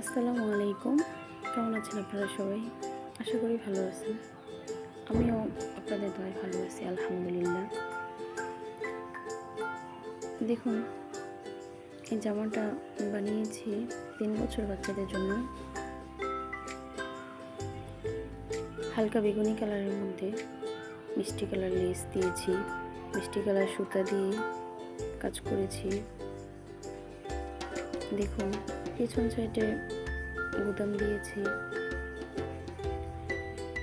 আসসালামু আলাইকুম। কেমন আছেন আপনারা সবাই? আশা করি ভালো আছেন। আমিও আপনাদের দয়ায় ভালো আছি, আলহামদুলিল্লাহ। দেখুন, এই জামাটা বানিয়েছি 3 বছর বাচ্চাদের জন্য। হালকা বেগুনি কালারের মধ্যে মিষ্টি কালার লেস দিয়েছি, মিষ্টি কালার সুতা দিয়ে কাজ করেছি। দেখুন, পিছন সাইডে বুতাম দিয়েছি।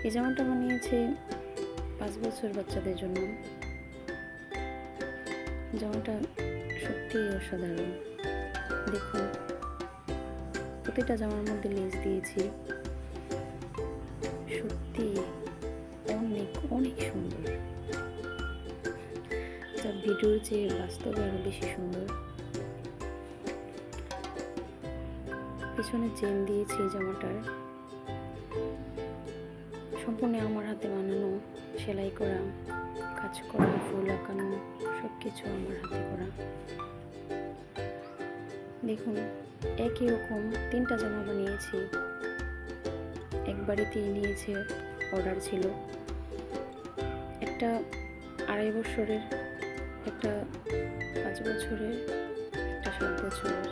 এই জামাটা বানিয়েছি 5 বছর বাচ্চাদের জন্য। জামাটা সত্যিই অসাধারণ। দেখুন, প্রতিটা জামার মধ্যে লেস দিয়েছি। সত্যি অনেক অনেক সুন্দর, যা ভিডিওর চেয়ে বাস্তবে আরো বেশি সুন্দর। পিছনে চেন দিয়েছি জামাটার, সম্পূর্ণ আমার হাতে বানানো, সেলাই করা, কাজ করা, ফুল আঁকানো, সব কিছু আমার হাতে করা। দেখুন, একই রকম 3টা জামা বানিয়েছি। এক বাড়িতেই নিয়েছে, অর্ডার ছিল। একটা 2.5 বছরের, একটা 5 বছরের, একটা 7 বছরের।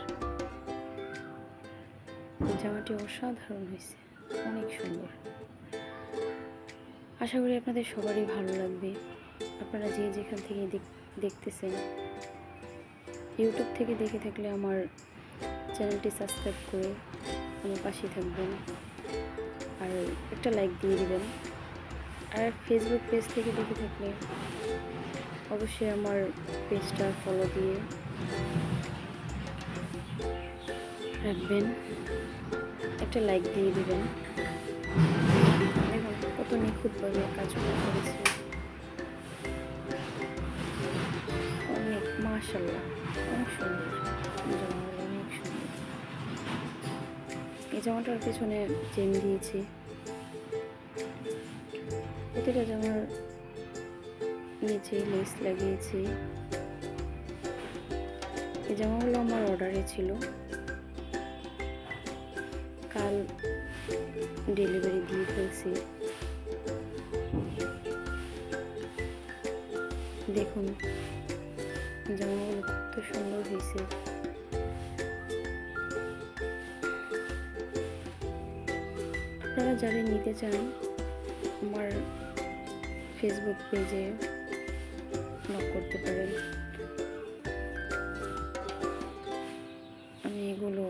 জামাটি অসাধারণ হয়েছে, অনেক সুন্দর। আশা করি আপনাদের সবারই ভালো লাগবে। আপনারা যে যেখান থেকে দেখতেছেন, ইউটিউব থেকে দেখে থাকলে আমার চ্যানেলটি সাবস্ক্রাইব করে আমার পাশে থাকবেন, আর একটা লাইক দিয়ে দিবেন। আর ফেসবুক পেজ থেকে দেখে থাকলে অবশ্যই আমার পেজটা ফলো দিয়ে রাখবেন, একটা লাইক দিয়ে দিবেন। দেখুন কত নিখুঁতভাবে কাজগুলো করেছে, অনেক মাশাআল্লাহ, অনেক সুন্দর। জামাগুলো অনেক সুন্দর। এই জামাটার পেছনে চেন দিয়েছি। প্রতিটা জামার নিচে লেস লাগিয়েছি। এই জামাগুলো আমার অর্ডারে ছিল, কাল ডেলিভারি দিয়ে ফেলছি। দেখুন, জামাগুলো কত সুন্দর হয়েছে। আপনারা যারা নিতে চান আমার ফেসবুক পেজে নক করতে পারেন। আমি এগুলো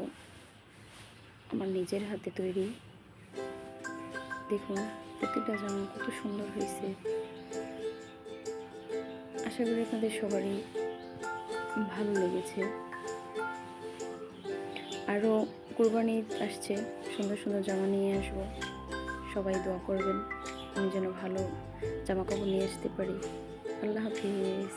আমার নিজের হাতে তৈরি। দেখুন, প্রতিটা জামা কত সুন্দর হয়েছে। আশা করি আপনাদের সবারই ভালো লেগেছে। আরও কুরবানি আসছে, সুন্দর সুন্দর জামা নিয়ে আসবো। সবাই দোয়া করবেন আমি যেন ভালো জামা কাপড় নিয়ে আসতে পারি। আল্লাহ হাফিজ।